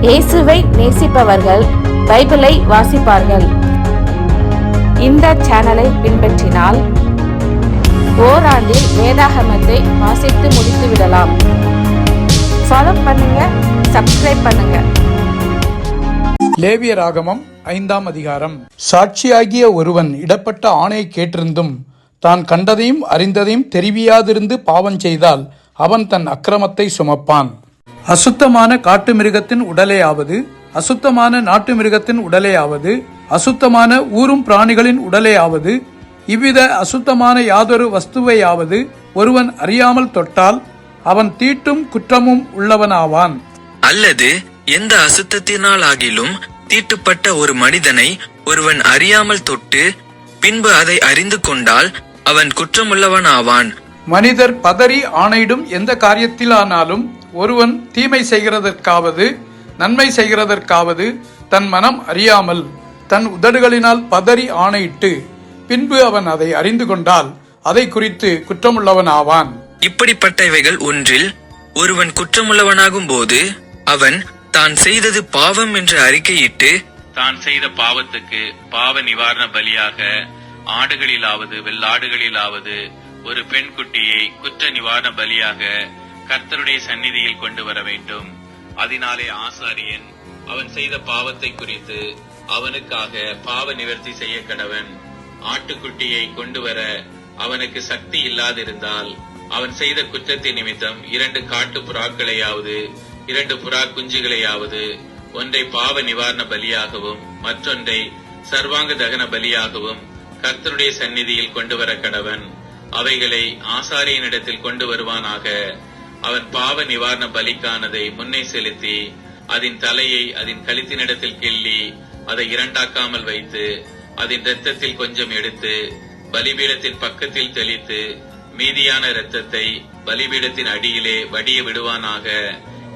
இயேசுவை நேசிப்பவர்கள் பைபிளை வாசிப்பார்கள். இந்த சேனலை பின்பற்றினால் ஓராண்டில் வேதாகமத்தை வாசித்து முடித்து விடலாம். ஃபாலோ பண்ணுங்க, சப்ஸ்கிரைப் பண்ணுங்க. லேவியராகமம் 5ஆம் அதிகாரம். சாட்சியாகிய ஒருவன் இடப்பட்ட ஆணையை கேட்டிருந்தும் தான் கண்டதையும் அறிந்ததையும் தெரிவியாதிருந்து பாவம் செய்தால் அவன் தன் அக்கிரமத்தை சுமப்பான். அசுத்தமான காட்டு மிருகத்தின் உடலையாவது, அசுத்தமான நாட்டு மிருகத்தின் உடலையாவது, அசுத்தமான ஊரும் பிராணிகளின் உடலையாவது, இவ்வித அசுத்தமான யாதொரு வஸ்துவையாவது ஒருவன் அறியாமல் தொட்டால் அவன் தீட்டும் குற்றமும் உள்ளவனாவான். அல்லது எந்த அசுத்தத்தினால் ஆகிலும் தீட்டுப்பட்ட ஒரு மனிதனை ஒருவன் அறியாமல் தொட்டு பின்பு அதை அறிந்து கொண்டால் அவன் குற்றமுள்ளவனாவான். மனிதர் பதறி ஆணையிடும் எந்த காரியத்திலானாலும் ஒருவன் தீமை செய்கிறதற்காவது நன்மை செய்கிறதற்காவது தன் மனம் அறியாமல் தன் உதடுகளினால் பதறி ஆணையிட்டு பின்பு அவன் அதை அறிந்து கொண்டால் அதை குறித்து குற்றமுள்ளவனாவான். இப்படிப்பட்டவைகள் ஒன்றில் ஒருவன் குற்றமுள்ளவனாகும் போது அவன் தான் செய்தது பாவம் என்று அறிக்கையிட்டு தான் செய்த பாவத்துக்கு பாவ நிவாரண பலியாக ஆடுகளிலாவது வெள்ளாடுகளிலாவது ஒரு பெண் குட்டியை குற்ற நிவாரண பலியாக கர்த்தருடைய சந்நிதியில் கொண்டு வர வேண்டும். அதனாலே ஆசாரியன் அவன் செய்த பாவத்தை குறித்து அவனுக்காக பாவ நிவர்த்தி செய்ய கடவன். ஆட்டுக்குட்டியை கொண்டு வர அவனுக்கு சக்தி இல்லாதிருந்தால் அவன் செய்த குற்றத்தின் நிமித்தம் 2 காட்டு புறாக்களையாவது 2 புறா குஞ்சுகளையாவது ஒன்றை பாவ நிவாரண பலியாகவும் மற்றொன்றை சர்வாங்க தகன பலியாகவும் கர்த்தருடைய சந்நிதியில் கொண்டு வர கடவன். அவைகளை ஆசாரியனிடத்தில் கொண்டு வருவானாக. அவன் பாவ நிவாரண பலிக்கானதை முன்னே செலுத்தி அதன் தலையை அதன் கழுத்தினிடத்தில் கிள்ளி அதை இரண்டாக்காமல் வைத்து அதன் இரத்தத்தில் கொஞ்சம் எடுத்து பலிபீடத்தின் பக்கத்தில் தெளித்து மீதியான இரத்தத்தை பலிபீடத்தின் அடியிலே வடிய விடுவானாக.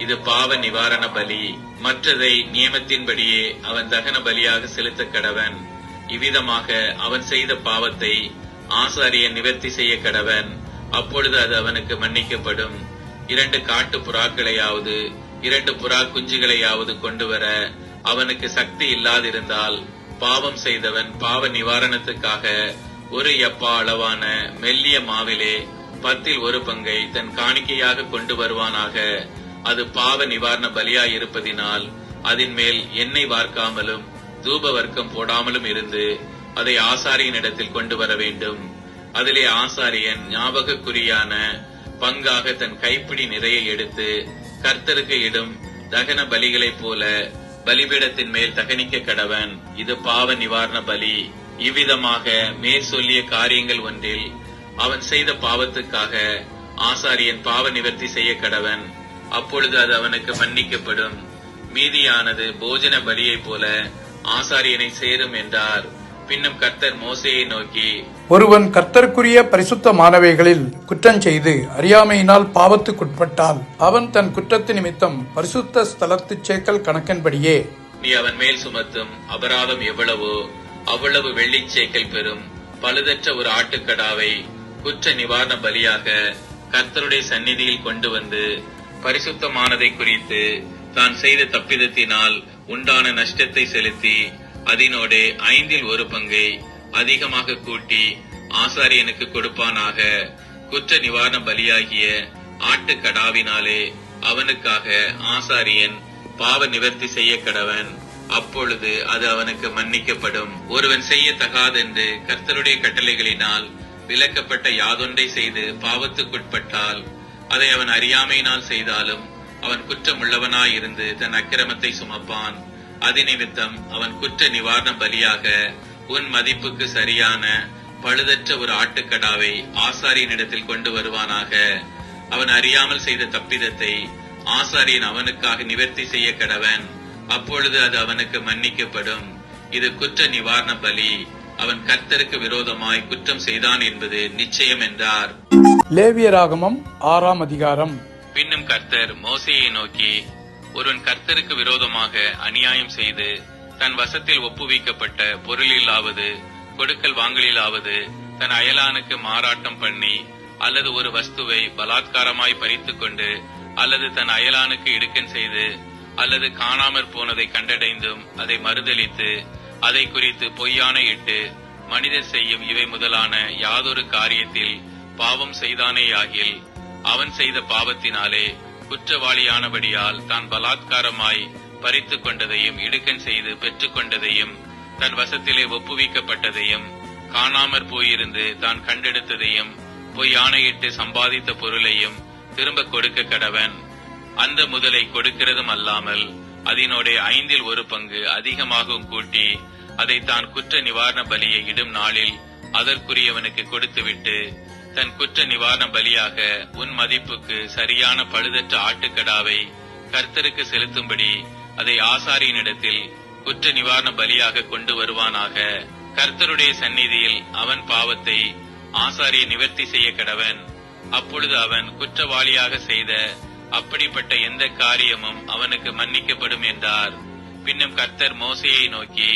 இது பாவ நிவாரண பலி. மற்றதை நியமத்தின்படியே அவன் தகன பலியாக செலுத்த கடவன். இவ்விதமாக அவன் செய்த பாவத்தை ஆசாரியன் நிவர்த்தி செய்ய கடவன். அப்பொழுது அது அவனுக்கு மன்னிக்கப்படும். 2 காட்டு புறாக்களையாவது 2 புறா குஞ்சுகளையாவது கொண்டு வர அவனுக்கு சக்தி இல்லாதிருந்தால் பாவம் செய்தவன் பாவ நிவாரணத்துக்காக 1 யப்பா அளவான மெல்லிய மாவிலே 10ல் 1 பங்கை தன் காணிக்கையாக கொண்டு வருவானாக. அது பாவ நிவாரண பலியாயிருப்பதினால் அதன் மேல் எண்ணெய் வார்க்காமலும் தூப வர்க்கம் போடாமலும் இருந்து அதை ஆசாரியனிடத்தில் கொண்டு வர வேண்டும். அதிலே ஆசாரியன் ஞாபகக்குறியான பங்காக தன் கைப்பிடி நிறைய எடுத்து கர்த்தருக்கு இடும் தகன பலிகளைப் போல பலிபீடத்தின் மேல் தகனிக்க கடவன். இது பாவ நிவாரண பலி. இவ்விதமாக மேற் சொல்லிய காரியங்கள் ஒன்றில் அவன் செய்த பாவத்துக்காக ஆசாரியன் பாவ நிவர்த்தி செய்ய கடவன். அப்பொழுது அது அவனுக்கு மன்னிக்கப்படும். மீதியானது போஜன பலியைப் போல ஆசாரியனை சேரும் என்றார். பின்னும் கர்த்தர் மோசேயை நோக்கி, ஒருவன் கர்த்தருக்குரிய பரிசுத்தமானவைகளில் குற்றம் செய்து அறியாமையினால் பாவத்துக்குட்பட்டால் அவன் தன் குற்றத்து நிமித்தம் பரிசுத்த ஸ்தலத்து சேக்கல் கணக்கின்படியே நீ அவன் மேல் சுமத்தும் அபராதம் எவ்வளவோ அவ்வளவு வெள்ளிச் சேக்கல் பெறும் பழுதற்ற ஒரு ஆட்டுக்கடாவை குற்ற நிவாரண பலியாக கர்த்தருடைய சந்நிதியில் கொண்டு வந்து பரிசுத்தமானதை குறித்து தான் செய்த தப்பிதத்தினால் உண்டான நஷ்டத்தை செலுத்தி அதனோடே 5ல் 1 பங்கை அதிகமாக கூட்டி ஆசாரியனுக்கு கொடுப்பானாக. குற்ற நிவாரண பலியாகிய ஆட்டுக்கடாவினாலே அவனுக்காக ஆசாரியன் பாவ நிவர்த்தி செய்ய கடவன். அப்பொழுது அது அவனுக்கு மன்னிக்கப்படும். ஒருவன் செய்யத்தகாதென்று கர்த்தருடைய கட்டளைகளினால் விலக்கப்பட்ட யாதொன்றை செய்து பாவத்துக்குட்பட்டால் அதை அவன் அறியாமையினால் செய்தாலும் அவன் குற்றமுள்ளவனாயிருந்து தன் அக்கிரமத்தை சுமப்பான். அதிநிமித்தம் அவன் குற்ற நிவாரண பலியாக உன் மதிப்புக்கு சரியான பழுதற்ற ஒரு ஆட்டுக்கடாவை ஆசாரியனிடத்தில் கொண்டு வருவானாக. அவன் அறியாமல் செய்த தப்பிதத்தை ஆசாரியன் அவனுக்காக நிவர்த்தி செய்ய கடவன். அப்பொழுது அது அவனுக்கு மன்னிக்கப்படும். இது குற்ற நிவாரண பலி. அவன் கர்த்தருக்கு விரோதமாய் குற்றம் செய்தான் என்பது நிச்சயம் என்றார். லேவியராகமம் 6ஆம் அதிகாரம். பின்னும் கர்த்தர் மோசேயை நோக்கி, ஒருவன் கர்த்தருக்கு விரோதமாக அநியாயம் செய்து தன் வசத்தில் ஒப்புவிக்கப்பட்ட பொருளிலாவது கொடுக்கல் வாங்கலிலாவது தன் அயலானுக்கு மாறாட்டம் பண்ணி அல்லது ஒரு வஸ்துவை பலாத்காரமாய் பறித்துக் கொண்டு அல்லது தன் அயலானுக்கு இடுக்கன் செய்து அல்லது காணாமற் போனதை கண்டடைந்தும் அதை மறுதலித்து அதை குறித்து பொய்யானையிட்டு மனிதர் செய்யும் இவை முதலான யாதொரு காரியத்தில் பாவம் செய்தானேயாகில் அவன் செய்த பாவத்தினாலே குற்றவாளியானபடியால் தான் பலாத்காரமாய் பறித்து கொண்டதையும் இடுக்கண் செய்து பெற்றுக் கொண்டதையும் தன் வசத்திலே ஒப்புவிக்கப்பட்டதையும் காணாமற் போயிருந்து தான் கண்டெடுத்ததையும் பொய் ஆணையிட்டு சம்பாதித்த பொருளையும் திரும்ப கொடுக்க கடவன். அந்த முதலை கொடுக்கிறதும் அல்லாமல் அதனோட 1/5 அதிகமாகவும் கூட்டி அதை தான் குற்ற நிவாரண பலியை இடும் நாளில் அதற்குரியவனுக்கு கொடுத்துவிட்டு தன் குற்ற நிவாரண பலியாக உன் மதிப்புக்கு சரியான பழுதற்ற ஆட்டுக்கடாவை கர்த்தருக்கு செலுத்தும்படி அதை ஆசாரியனிடத்தில் குற்ற நிவாரண பலியாக கொண்டு வருவானாக. கர்த்தருடைய சந்நிதியில் அவன் பாவத்தை ஆசாரிய நிவர்த்தி செய்ய கடவன். அப்பொழுது அவன் குற்றவாளியாக செய்த அப்படிப்பட்ட எந்த காரியமும் அவனுக்கு மன்னிக்கப்படும் என்றார். பின்னும் கர்த்தர் மோசேயை நோக்கி,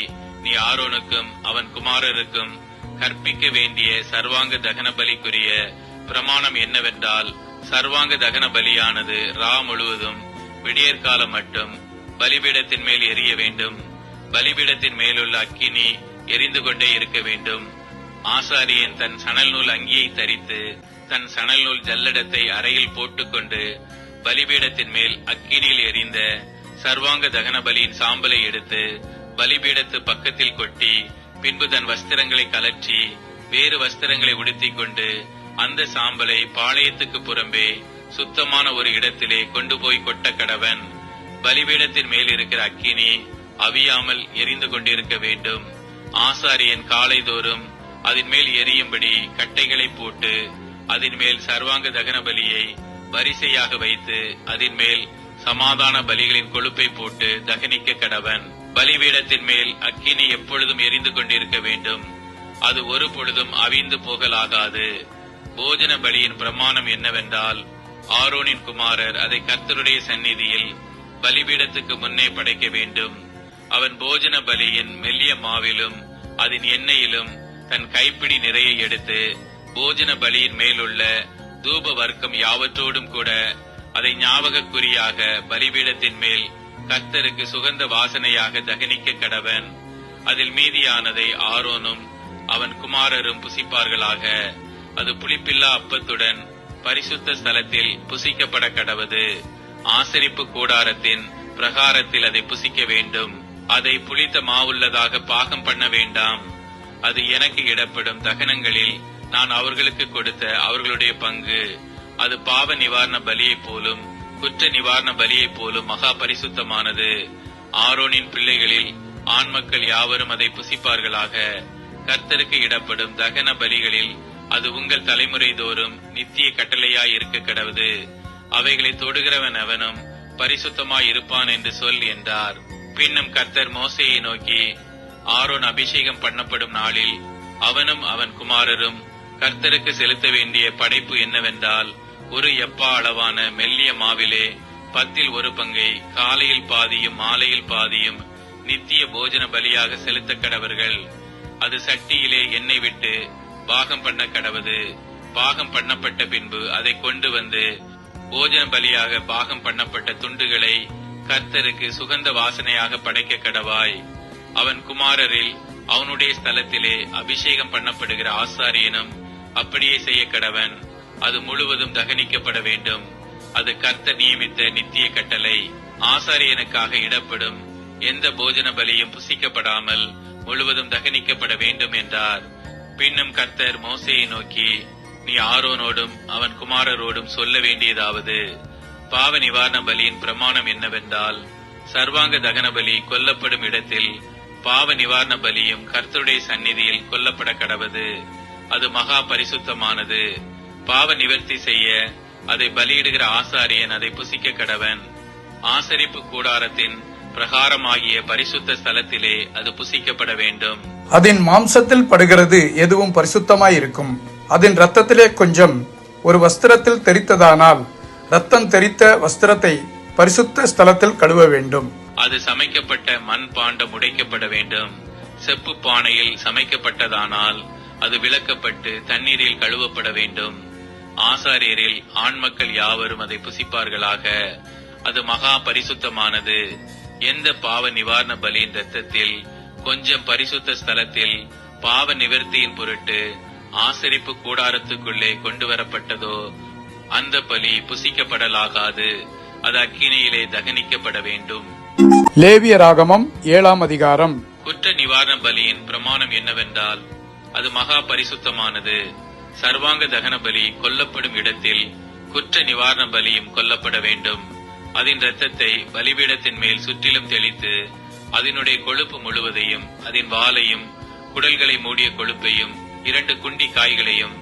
நீ ஆரோனுக்கும் அவன் குமாரருக்கும் கற்பிக்க வேண்டிய சர்வாங்க தகன பலிக்குரிய பிரமாணம் என்னவென்றால், சர்வாங்க தகன பலியானது ரா முழுவதும் விடியற்காலம் மட்டும் பலிபீடத்தின் மேல் எரிய வேண்டும். பலிபீடத்தின் மேலுள்ள அக்கினி எரிந்து கொண்டே இருக்க வேண்டும். ஆசாரியன் தன் சணல் நூல் அங்கியை தரித்து தன் சணல் நூல் ஜல்லடத்தை அறையில் போட்டுக்கொண்டு பலிபீடத்தின் மேல் அக்கினியில் எரிந்த சர்வாங்க தகன பலியின் சாம்பலை எடுத்து பலிபீடத்து பக்கத்தில் கொட்டி, பின்பு தன் வஸ்திரங்களை கலற்றி வேறு வஸ்திரங்களை உடுத்திக் கொண்டு அந்த சாம்பலை பாளையத்துக்கு புறம்பே சுத்தமான ஒரு இடத்திலே கொண்டு போய் கொட்ட கடவன். பலிபீடத்தின் மேல் இருக்கிற அக்கினி அவியாமல் எரிந்து கொண்டிருக்க வேண்டும். ஆசாரியன் காலைதோறும் அதன் மேல் எரியும்படி கட்டைகளை போட்டு அதன் மேல் சர்வாங்க தகன பலியை வரிசையாக வைத்து அதன் மேல் சமாதான பலிகளின் கொழுப்பை போட்டு தகனிக்க கடவன். பலிபீடத்தின் மேல் அக்கினி எப்பொழுதும் எரிந்து கொண்டிருக்க வேண்டும். அது ஒரு பொழுதும் அவிந்து போகலாகாது. போஜன பலியின் பிரமாணம் என்னவென்றால், ஆரோனின் குமாரர் அதை கர்த்தருடைய சந்நிதியில் பலிபீடத்துக்கு முன்னே படைக்க வேண்டும். அவன் போஜன பலியின் மெல்லிய மாவிலும் அதன் எண்ணெயிலும் தன் கைப்பிடி நிறைய எடுத்து போஜன பலியின் மேலுள்ள தூப வர்க்கம் யாவற்றோடும் கூட அதை ஞாபகக்குறியாக பலிபீடத்தின் மேல் கர்த்தருக்கு சுகந்த வாசனையாக தகனிக்க கடவன். அதில் மீதியானதை ஆரோனும் அவன் குமாரரும் புசிப்பார்களாக. அது புளிப்பில்லா அப்பத்துடன் பரிசுத்த ஸ்தலத்தில் புசிக்கப்பட கடவது. ஆசரிப்பு கூடாரத்தின் பிரகாரத்தில் அதை புசிக்க வேண்டும். அதை புளித்த மாவுள்ளதாக பாகம் பண்ண வேண்டாம். அது எனக்கு இடப்படும் தகனங்களில் நான் அவர்களுக்கு கொடுத்த அவர்களுடைய பங்கு. அது பாவ நிவாரண பலியை போலும் குற்ற நிவாரண பலியை போலும் மகா பரிசுத்தமானது. ஆரோனின் பிள்ளைகளில் ஆண் மக்கள் யாவரும் அதை புசிப்பார்களாக. கர்த்தருக்கு இடப்படும் தகன பலிகளில் அது உங்கள் தலைமுறை தோறும் நித்திய கட்டளையாய் இருக்க கடவுது. அவைகளை தொடுகிறவன் அவனும் பரிசுத்தமாய் இருப்பான் என்று சொல் என்றார். பின்னும் கர்த்தர் மோசேயை நோக்கி, ஆரோன் அபிஷேகம் பண்ணப்படும் நாளில் அவனும் அவன் குமாரரும் கர்த்தருக்கு செலுத்த வேண்டிய படைப்பு என்னவென்றால், ஒரு எப்பா அளவான மெல்லிய மாவிலே 1/10 காலையில் பாதியும் மாலையில் பாதியும் நித்திய போஜன பலியாக செலுத்த கடவர்கள். அது சட்டியிலே எண்ணெய் விட்டு பாகம் பண்ண கடவது. பாகம் பண்ணப்பட்ட பின்பு அதை கொண்டு வந்து போஜன பலியாக பாகம் பண்ணப்பட்ட துண்டுகளை கர்த்தருக்கு சுகந்த வாசனையாக படைக்க கடவாய். அவன் குமாரரில் அவனுடைய ஸ்தலத்திலே அபிஷேகம் பண்ணப்படுகிற ஆசாரியனும் அப்படியே செய்ய கடவன். அது முழுவதும் தகனிக்கப்பட வேண்டும். அது கர்த்தர் நியமித்த நித்திய கட்டளை. ஆசாரியனுக்காக இடப்படும் எந்த போஜன பலியும் புசிக்கப்படாமல் முழுவதும் தகனிக்கப்பட வேண்டும் என்றார். பின்னும் கர்த்தர் மோசேயை நோக்கி, நீ ஆரோனோடும் அவன் குமாரரோடும் சொல்ல வேண்டியதாவது, பாவ நிவாரண பலியின் பிரமாணம் என்னவென்றால், சர்வாங்க தகன பலி கொல்லப்படும் இடத்தில் பாவ நிவாரண பலியும் கர்த்தருடைய சந்நிதியில் கொல்லப்பட கடவது. அது மகா பரிசுத்தமானது. பாவ நிவர்த்தி செய்ய அதை பலியிடுகிற ஆசாரியன் அதை புசிக்க கடவன். ஆசரிப்பு கூடாரத்தின் பிரகாரமாகிய பரிசுத்த ஸ்தலத்திலே அது புசிக்கப்பட வேண்டும். அதன் மாம்சத்தில் படுகிறது எதுவும் பரிசுத்தமாயிருக்கும். அதன் இரத்தத்திலே கொஞ்சம் ஒரு வஸ்திரத்தில் தெரித்ததானால் இரத்தம் தெரித்த வஸ்திரத்தை பரிசுத்த ஸ்தலத்தில் கழுவ வேண்டும். அது சமைக்கப்பட்ட மண் பாண்டம் உடைக்கப்பட வேண்டும். செப்பு பானையில் சமைக்கப்பட்டதானால் அது விளக்கப்பட்டு தண்ணீரில் கழுவப்பட வேண்டும். ஆசாரியரில் ஆண் மக்கள் யாவரும் அதை புசிப்பார்களாக. அது மகா பரிசுத்தமானது. எந்த பாவ நிவாரண பலியின் இரத்தத்தில் கொஞ்சம் பரிசுத்த ஸ்தலத்தில் பாவ நிவர்த்தியின் பொருட்டு ஆசரிப்பு கூடாரத்துக்குள்ளே கொண்டு வரப்பட்டதோ அந்த பலி புசிக்கப்படலாகாது. அது அக்கினியிலே தகனிக்கப்பட வேண்டும். லேவியராகமம் 7ஆம் அதிகாரம். குற்ற நிவாரண பலியின் பிரமாணம் என்னவென்றால் அது மகா பரிசுத்தமானது. சர்வாங்க தகன பலி கொல்லப்படும் இடத்தில் குற்ற நிவாரண பலியும் கொல்லப்பட வேண்டும். அதன் இரத்தத்தை பலிபீடத்தின் மேல் சுற்றிலும் தெளித்து அதனுடைய கொழுப்பு முழுவதையும், அதன் வாலையும், குடல்களை மூடிய கொழுப்பையும், 2 குண்டி காய்களையும்,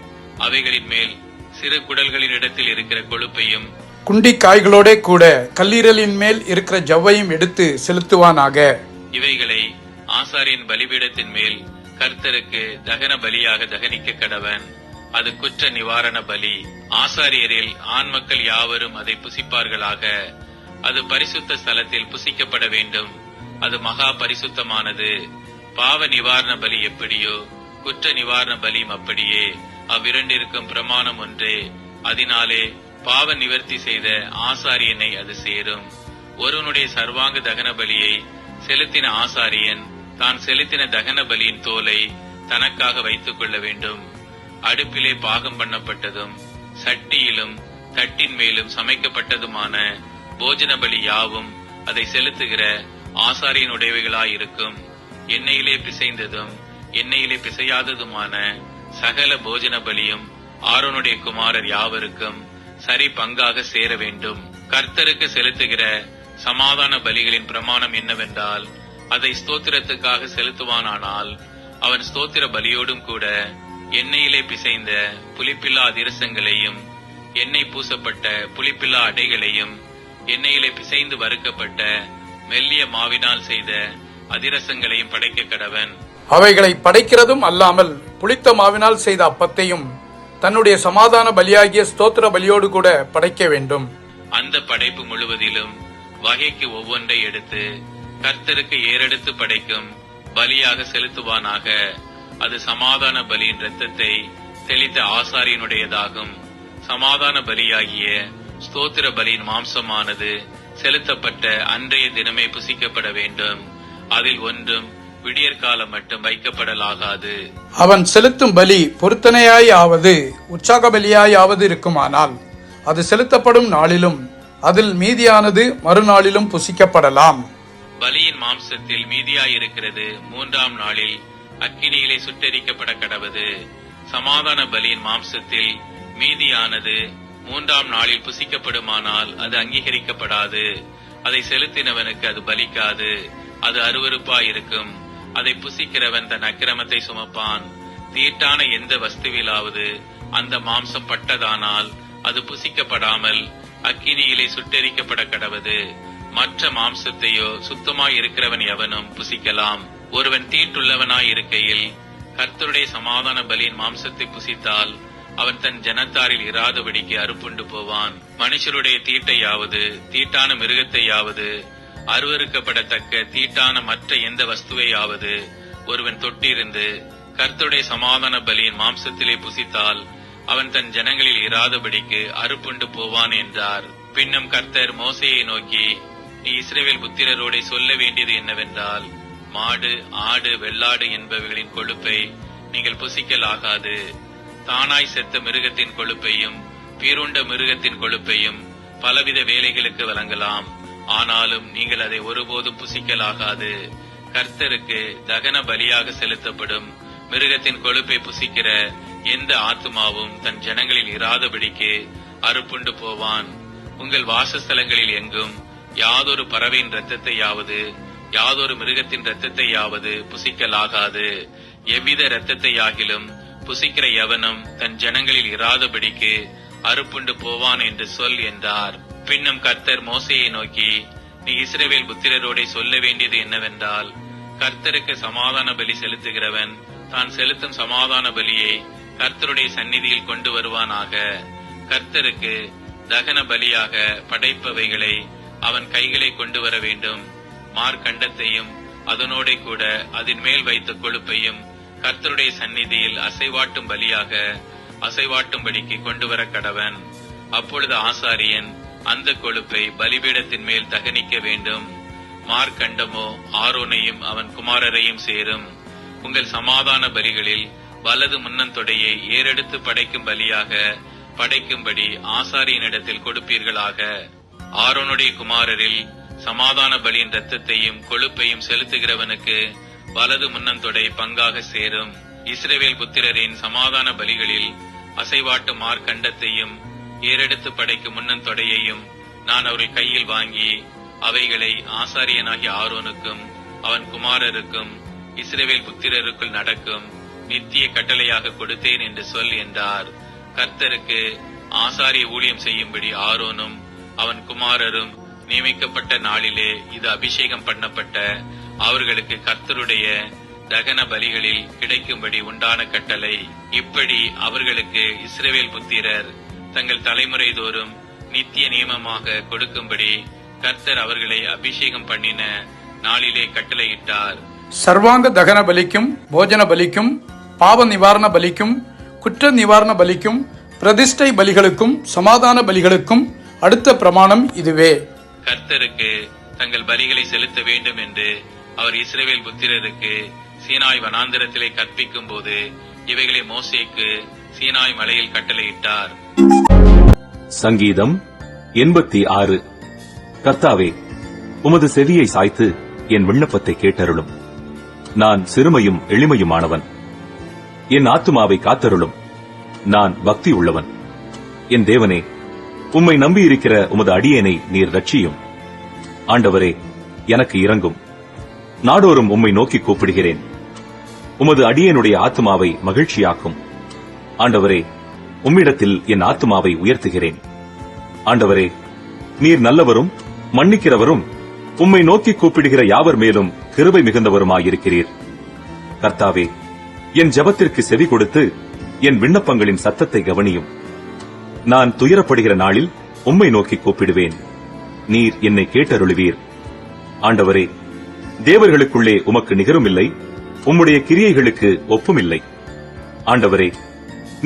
அவைகளின் மேல் சிறு குடல்களின் இடத்தில் இருக்கிற கொழுப்பையும், குண்டி காய்களோட கூட கல்லீரலின் மேல் இருக்கிற ஜவ்வையும் எடுத்து செலுத்துவானாக. இவைகளை ஆசாரியன் பலிபீடத்தின் மேல் கர்த்தருக்கு தகன பலியாக தகனிக்க கடவன். அது குற்ற நிவாரண பலி. ஆசாரியரில் ஆண் மக்கள் யாவரும் அதை புசிப்பார்களாக. அது பரிசுத்த ஸ்தலத்தில் புசிக்கப்பட வேண்டும். அது மகா பரிசுத்தமானது. பாவ நிவாரண பலி எப்படியோ குற்ற நிவாரண பலியும் அப்படியே. அவ்விரண்டிற்கும் பிரமாணம் ஒன்றே. அதனாலே பாவ நிவர்த்தி செய்த ஆசாரியனை அது சேரும். ஒருவனுடைய சர்வாங்க தகன பலியை செலுத்தின ஆசாரியன் தான் செலுத்தின தகன பலியின் தோலை தனக்காக வைத்துக் கொள்ள வேண்டும். அடுப்பிலே பாகம் பண்ணப்பட்டதும் சட்டியிலும் தட்டின் மேலும் சமைக்கப்பட்டதுமான போஜன பலி யாவும் அதை செலுத்துகிற ஆசாரியனுடையவைகளாயிருக்கும். எண்ணெயிலே பிசைந்ததும் எண்ணெயிலே பிசையாததுமான சகல போஜன பலியும் ஆரோனுடைய குமாரர் யாவருக்கும் சரி பங்காக சேர வேண்டும். கர்த்தருக்கு செலுத்துகிற சமாதான பலிகளின் பிரமாணம் என்னவென்றால் அதை ஸ்தோத்திரத்துக்காக செலுத்துவானானால் அவன் ஸ்தோத்திர பலியோடும் கூட எண்ணெயிலே பிசைந்த புளிப்பில்லா அதிரசங்களையும், எண்ணெய் பூசப்பட்ட புளிப்பில்லா அடைகளையும், எண்ணெயிலே பிசைந்து வறுக்கப்பட்ட மெல்லிய மாவினால் செய்த அதிரசங்களையும் படைக்க கடவன். அவைகளை படைக்கிறதும் அல்லாமல் புளித்த மாவினால் செய்த அப்பத்தையும் தன்னுடைய சமாதான பலியாகிய ஸ்தோத்திர பலியோடு கூட படைக்க வேண்டும். அந்த படைப்பு முழுவதிலும் வகைக்கு ஒவ்வொன்றை எடுத்து கர்த்தருக்கு ஏறெடுத்து படைக்கும் பலியாக செலுத்துவானாக. அது சமாதான பலியின் இரத்தத்தை தெளித்த ஆசாரியனுடையதாகும். சமாதான பலியாகிய ஸ்தோத்திர பலியின் மாம்சமானது செலுத்தப்பட்ட அன்றைய தினமே புசிக்கப்பட வேண்டும். அதில் ஒன்றும் விடியற்காலம் மட்டும் வைக்கப்படலாகாது. அவன் செலுத்தும் பலி பொருத்தனையாயாவது உற்சாக பலியாயாவது இருக்குமானால் அது செலுத்தப்படும் நாளிலும் அதில் மீதியானது மறுநாளிலும் புசிக்கப்படலாம். பலியின் மாம்சத்தில் மீதியாயிருக்கிறது 3ஆம் நாளில் அக்கினியிலே சுட்டெரிக்கப்பட கடவது. சமாதான பலியின் மாம்சத்தில் மீதியானது 3ஆம் நாளில் புசிக்கப்படுமானால் அது அங்கீகரிக்கப்படாது. அதை செலுத்தினவனுக்கு அது பலிக்காது. அது அருவருப்பாயிருக்கும். அதை புசிக்கிறவன் தன் அக்கிரமத்தை சுமப்பான். தீட்டான எந்த வஸ்துவிலாவது அந்த மாம்சம் பட்டதானால் அது புசிக்கப்படாமல் அக்கினியிலே சுட்டெரிக்கப்பட கடவது. மற்ற மாம்சத்தையோ சுத்தமாய் இருக்கிறவன் எவனும் புசிக்கலாம். ஒருவன் தீட்டுள்ளவனாய் இருக்கையில் கர்த்தருடைய சமாதான பலியின் மாம்சத்தை புசித்தால் அவன் தன் ஜனத்தாரில் இராதபடிக்கு அறுப்புண்டு போவான். மனுஷருடைய தீட்டையாவது தீட்டான மிருகத்தையாவது அருவருக்கப்படத்தக்க தீட்டான மற்ற எந்த வஸ்துவையாவது ஒருவன் தொட்டிருந்து கர்த்தருடைய சமாதான பலியின் மாம்சத்திலே புசித்தால் அவன் தன் ஜனங்களில் இராதபடிக்கு அறுப்புண்டு போவான் என்றார். பின்னும் கர்த்தர் மோசேயை நோக்கி, நீ இஸ்ரவேல் புத்திரரோட சொல்ல வேண்டியது என்னவென்றால், மாடு, ஆடு, வெள்ளாடு என்பவைகளின் கொழுப்பை நீங்கள் புசிக்கலாகாது. தானாய் செத்த மிருகத்தின் கொழுப்பையும் பீருண்ட மிருகத்தின் கொழுப்பையும் பலவித வேலைகளுக்கு வழங்கலாம். ஆனாலும் நீங்கள் அதை ஒருபோதும் புசிக்கலாகாது. கர்த்தருக்கு தகன பலியாக செலுத்தப்படும் மிருகத்தின் கொழுப்பை புசிக்கிற எந்த ஆத்துமாவும் தன் ஜனங்களில் இராதபடிக்கு அறுப்புண்டு போவான். உங்கள் வாசஸ்தலங்களில் எங்கும் யாதொரு பறவையின் இரத்தத்தையாவது யாதொரு மிருகத்தின் இரத்தத்தையாவது புசிக்கலாகாது. எவ்வித இரத்தத்தையாகிலும் புசிக்கிற எவனும் தன் ஜனங்களில் இராதபடிக்கு அறுப்புண்டு போவான் என்று சொல் என்றார். பின்னும் கர்த்தர் மோசேயை நோக்கி, நீ இஸ்ரவேல் புத்திரரோட சொல்ல வேண்டியது என்னவென்றால், கர்த்தருக்கு சமாதான பலி செலுத்துகிறவன் தான் செலுத்தும் சமாதான பலியை கர்த்தருடைய சந்நிதியில் கொண்டு வருவானாக. கர்த்தருக்கு தகன பலியாக படைப்பவைகளை அவன் கைகளை கொண்டு வர வேண்டும். மார்க்கண்டத்தையும் அதனோட கூட அதன் மேல் வைத்த கொழுப்பையும் கர்த்தருடைய சந்நிதியில் அசைவாட்டும் பலியாக அசைவாட்டும்படிக்கு கொண்டு வர கடவன். அப்பொழுது ஆசாரியன் அந்த கொழுப்பை பலிபீடத்தின் மேல் தகனிக்க வேண்டும். மார்க்கண்டமோ ஆரோனையும் அவன் குமாரரையும் சேரும். உங்கள் சமாதான பலிகளில் வலது முன்னந்தொடையை ஏறெடுத்து படைக்கும் பலியாக படைக்கும்படி ஆசாரியனிடத்தில் கொடுப்பீர்களாக. ஆரோனுடைய குமாரரில் சமாதான பலியின் இரத்தத்தையும் கொழுப்பையும் செலுத்துகிறவனுக்கு வலது முன்னந்தொடை பங்காக சேரும். இஸ்ரவேல் புத்திரரின் சமாதான பலிகளில் அசைவாட்டு மார்க்கண்டத்தையும் ஏறெடுத்து படைக்கும் முன்னந்தொடையையும் நான் அவர்கள் கையில் வாங்கி அவைகளை ஆசாரியனாகிய ஆரோனுக்கும் அவன் குமாரருக்கும் இஸ்ரவேல் புத்திரருக்குள் நடக்கும் நித்திய கட்டளையாக கொடுத்தேன் என்று சொல் என்றார். கர்த்தருக்கு ஆசாரிய ஊழியம் செய்யும்படி ஆரோனும் அவன் குமாரரும் நியமிக்கப்பட்ட நாளிலே இது அபிஷேகம் பண்ணப்பட்ட அவர்களுக்கு கர்த்தருடைய தகன பலிகளில் கிடைக்கும்படி உண்டான கட்டளை. இப்படி அவர்களுக்கு இஸ்ரவேல் புத்திரர் தங்கள் தலைமுறை தோறும் நித்திய நியமமாக கொடுக்கும்படி கர்த்தர் அவர்களை அபிஷேகம் பண்ணின நாளிலே கட்டளையிட்டார். சர்வாங்க தகன பலிக்கும், போஜன பலிக்கும், பாவ நிவாரண பலிக்கும், குற்ற நிவாரண பலிக்கும், பிரதிஷ்டை பலிகளுக்கும், சமாதான பலிகளுக்கும் அடுத்த பிரமாணம் இதுவே. கர்த்தருக்கு தங்கள் பலிகளை செலுத்த வேண்டும் என்று அவர் இஸ்ரவேல் புத்திரருக்கு சீனாய் வனாந்திரத்திலே கற்பிக்கும் போது இவைகளை மோசேக்கு சீனாய் மலையில் கட்டளையிட்டார். சங்கீதம் 86. கர்த்தாவே, உமது செவியை சாய்த்து என் விண்ணப்பத்தை கேட்டருளும். நான் சிறுமையும் எளிமையுமானவன். என் ஆத்துமாவை காத்தருளும். நான் பக்தி உள்ளவன். என் தேவனே, உம்மை நம்பியிருக்கிற உமது அடியேனை நீர் ரட்சியும். ஆண்டவரே, எனக்கு இரங்கும். நாடோறும் உம்மை நோக்கி கூப்பிடுகிறேன். உமது அடியேனுடைய ஆத்துமாவை மகிழ்ச்சியாக்கும். ஆண்டவரே, உம்மிடத்தில் என் ஆத்துமாவை உயர்த்துகிறேன். ஆண்டவரே, நீர் நல்லவரும் மன்னிக்கிறவரும் உம்மை நோக்கி கூப்பிடுகிற யாவர் மேலும் கிருபை மிகுந்தவருமாயிருக்கிறீர். கர்த்தாவே, என் ஜெபத்திற்கு செவி கொடுத்து என் விண்ணப்பங்களின் சத்தத்தை கவனியும். நான் துயரப்படுகிற நாளில் உம்மை நோக்கி கூப்பிடுவேன். நீர் என்னை கேட்டருளுவீர். ஆண்டவரே, தேவர்களுக்குள்ளே உமக்கு நிகருமில்லை, உம்முடைய கிரியைகளுக்கு ஒப்புமில்லை. ஆண்டவரே,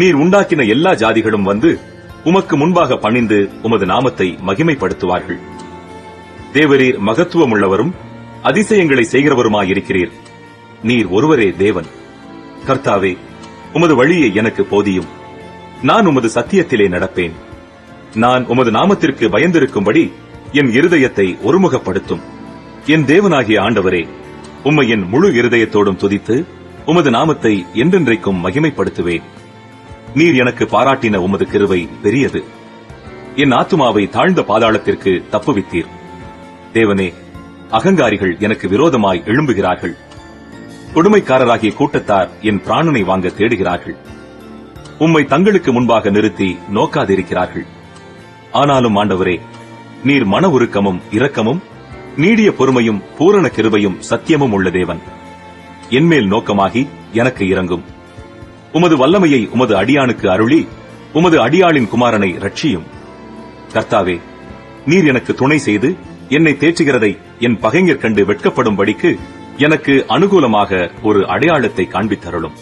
நீர் உண்டாக்கின எல்லா ஜாதிகளும் வந்து உமக்கு முன்பாக பணிந்து உமது நாமத்தை மகிமைப்படுத்துவார்கள். தேவரீர் மகத்துவமுள்ளவரும் அதிசயங்களை செய்கிறவருமாயிருக்கிறீர். நீர் ஒருவரே தேவன். கர்த்தாவே, உமது வழியை எனக்கு போதியும். நான் உமது சத்தியத்திலே நடப்பேன். நான் உமது நாமத்திற்கு பயந்திருக்கும்படி என் இருதயத்தை ஒருமுகப்படுத்தும். என் தேவனாகிய ஆண்டவரே, உம்மை என் முழு இருதயத்தோடும் துதித்து உமது நாமத்தை என்றென்றைக்கும் மகிமைப்படுத்துவேன். நீர் எனக்கு பாராட்டின உமது கிருபை பெரியது. என் ஆத்துமாவை தாழ்ந்த பாதாளத்திற்கு தப்புவித்தீர். தேவனே, அகங்காரிகள் எனக்கு விரோதமாய் எழும்புகிறார்கள். கொடுமைக்காரராகிய கூட்டத்தார் என் பிராணனை வாங்க தேடுகிறார்கள். உம்மை தங்களுக்கு முன்பாக நிறுத்தி நோக்காதிருக்கிறார்கள். ஆனாலும் ஆண்டவரே, நீர் மன உருக்கமும் இரக்கமும் நீடிய பொறுமையும் பூரண கிருபையும் சத்தியமும் உள்ள தேவன். என்மேல் நோக்கமாகி எனக்கு இரங்கும். உமது வல்லமையை உமது அடியானுக்கு அருளி உமது அடியாளின் குமாரனை ரட்சியும். கர்த்தாவே, நீர் எனக்கு துணை செய்து என்னை தேற்றுகிறதை என் பகைஞர் கண்டு வெட்கப்படும்படிக்கு எனக்கு அனுகூலமாக ஒரு அடையாளத்தை காண்பித்தருளும்.